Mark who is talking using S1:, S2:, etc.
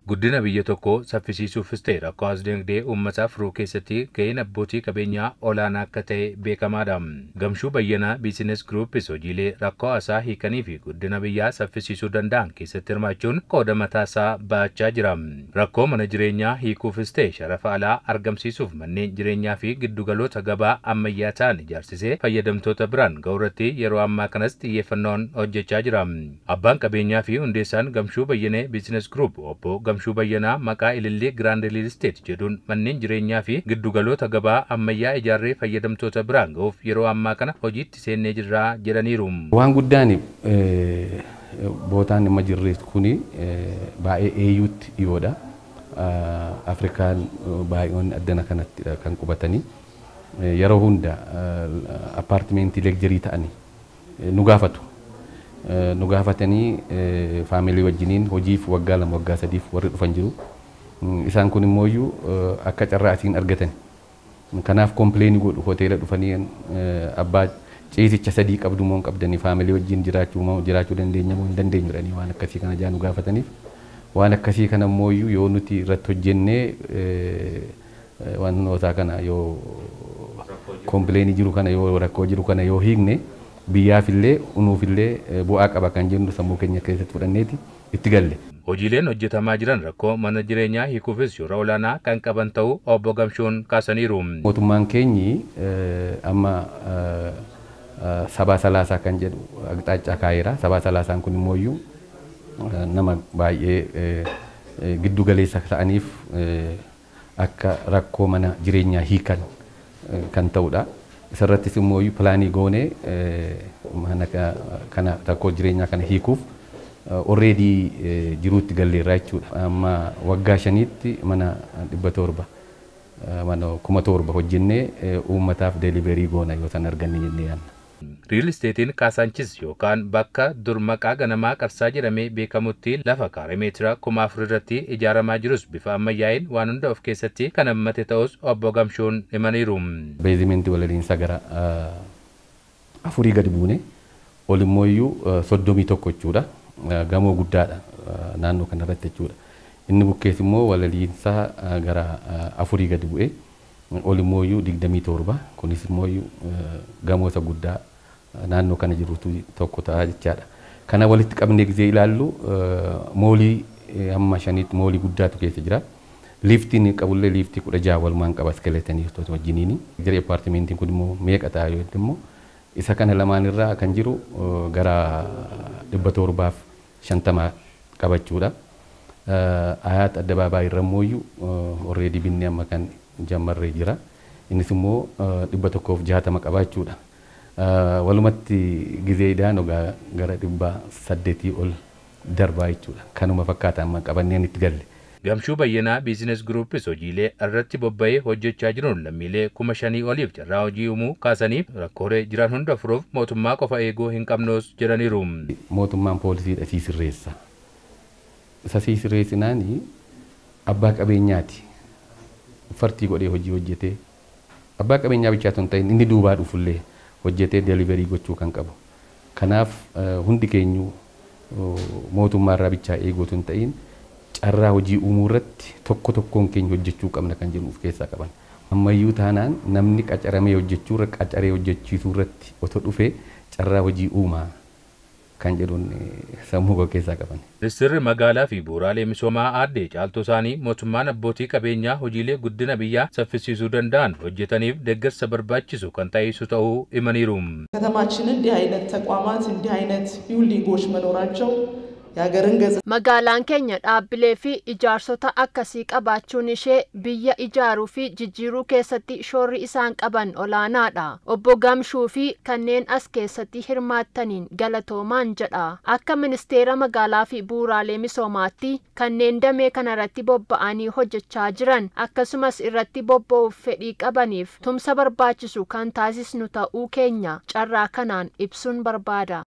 S1: Guddina biyya tokkoo saffisiisuufis ta'e rakkoo dinagdee uummataaf furuu keessatti gaheen abbootii qabeenyaa olaanaa akka ta'e beekamaadha. Gamshuu Bayyanaa Biizines Groups hojiilee rakkoo hawaasaa hiikanii fi guddina biyyaa saffisiisuu danda'an keessatti hirmaachuun qooda mataasaa ba'achaa jira. Rakkoo mana jireenyaa hiikuufis ta'e sharafa alaa argamsiisuuf manneen jireenyaa fi giddugaloota gabaa ammayyaa ta'an ijaarsisee fayyadamtoota biraan ga'uurratti yeroo ammaa kanas xiyyeeffannoon hojjechaa jira. Abbaan qabeenyaa fi hundeessaan Gamshuu Bayyanee Biizines Group obbo Gamshuu Bayyanaa maqaa Ilillee Grand Real Estate jedhuun manneen jireenyaa fi giddugaloota gabaa ammayyaa ijaarree fayyadamtoota biraan ga'uuf yeroo ammaa kana hojiitti seennee jirra jedhaniiru.
S2: Waan guddaan bootaan nama jirreet kuni baay'ee eeyyuutti dhiyoodha. Afrikaan baay'oon addana kanatti kan qubatanii yeroo hunda apartimentii legjerii ta'anii nu gaafatu. Nu gaafatanii faamilii wajjiniin hojiif waggaa 2 waggaa 3 warri dhufan jiru. Isaan kun immoo akka carraa asiin argatan. Kanaaf kompleenii godhu hoteela dhufanii abbaa ciisicha 3 qabdu moo qabdanii faamilii wajjin jiraachuu dandeenya moo hin dandeenyu jedhanii waan akkasii kana jaa nu gaafataniif. Waan akkasii kana immoo yoo nuti irratti hojjennee wantoota kana yoo kompleenii jiru kana yoo rakkoo jiru kana yoo hiikne biyyaafillee unuufillee bu'aa qaba kan jennu sammuu keenya keessatti fudhanneeti itti galle.
S1: Hojiileen hojjetamaa jiran rakkoo mana jireenyaa hiikuufis shoora olaanaa kan qaban ta'uu obbo Gamshuun kaasaniiru.
S2: Mootummaan keenyi amma sabaa salaasaa kan jedhu aqxaachaa kaa'eera. Sabaa salaasaan kun immoo nama baay'ee giddu galeessa ta'aniif akka rakkoo mana jireenyaa hiikan kan ta'udha. Isarrattis immoo pilaanii goonee mana kana rakkoo jireenyaa kana hiikuuf already jiruutti galleerra jechuudha. Amma waggaa 5tti mana 700 mana 700 hojjennee uummataaf deliverii goona yoo san arganne jennee yaadna.
S1: Real Estatein Kaasaanchis yookaan bakka dur maqaa ganamaa Qarsaa jedhamee beekamutti lafa kaaree meetira 1000 irratti ijaaramaa jirus bifa ammayyaa'een waan hunda of keessatti kan hammate ta'us obbo Gamshuun himaniiru.
S2: Beezimentii walaliinsa gara 4 gadi buune ol immoo 31 jechuudha. Gamoo guddaadha naannoo kanarratti jechuudha. Inni bukkees immoo walaliinsa gara 4 gadi bu'e ol immoo 27 kunis immoo gamoota guddaa naannoo kana jirutu tokko ta'a jechaadha. Kana walitti qabnee gizee ilaallu moolii amma 5tti moolii guddaatu keessa jira. Liiftiin qabullee liiftii 16 walumaan qaba skeleetanii wajjiniini. Jiree apartimentiin kun immoo meeqa ta'a yoo immoo isa kana lamaan irraa kan jiru gara 750 qabachuudha. Ayaat Addabaabaay irra immoo already binne amma kan jammarree jira. Innis immoo 160 qabaachuudha. Walumatti gizee daanoo gara 800 ol darbaa jechuudha. Kanuma fakkaata amma qabanneen itti galle.
S1: Gamshuu Bayyanaa Biizines Groups hojiilee irratti bobba'ee hojjechaa jiruun lammiilee 5,000 oliif carraa hojii uumuu kaasaniif rakkoolee jiran hunda furuuf mootummaa qofa eeguu hin qabnus jedhaniiru.
S2: Mootummaan poolisiidha sirreessa. Isa sirreessinaani abbaa qabeenyaati. Fartii godhee hojii hojjetee abbaa qabeenyaa bichaa ton ta'in inni duubaa dhufullee hojjetee deliverii gochuu kan qabu. Kanaaf hundi keenyu mootummaa irraa bichaa eegootu hin ta'in carraa hojii uumuu irratti tokkoon keenya hojjechuu qabna kan jedhu of keessaa qaban. Ammayyuu taanaan namni qacaramee hojjechuu irra qacaree hojjechiisuu irratti otoo dhufee carraa hojii uumaa kan jedhuun sammuu keessaa qaban.
S1: Ministeerri magaalaa fi bu'uuraalee misoomaa aadde Caaltuu Saanii mootummaan abbootii qabeenyaa hojiilee guddina biyyaa saffisiisuu danda'an hojjetaniif deeggarsa barbaachisu kan taasisu ta'uu himaniiru.
S3: ከተማችን እንዲህ አይነት ተቋማት እንዲህ አይነት ቢልዲንጎች መኖራቸው
S4: Magaalaan keenya dhaabbilee fi ijaarsota akkasii qabaachuun ishee biyya ijaaruu fi jijjiiruu keessatti shoorri isaan qaban olaanaadha. Obbo Gamshuu fi kanneen as keessatti hirmaattaniin galatoomaan jedha. Akka ministeera magaalaa fi bu'uuraalee misoomaatti kanneen damee kanarratti bobba'anii hojjechaa jiran akkasumas irratti bobba'uuf fedhii qabaniif tumsa barbaachisu kan taasisnu ta'uu keenya carraa kanaan ibsuun barbaada.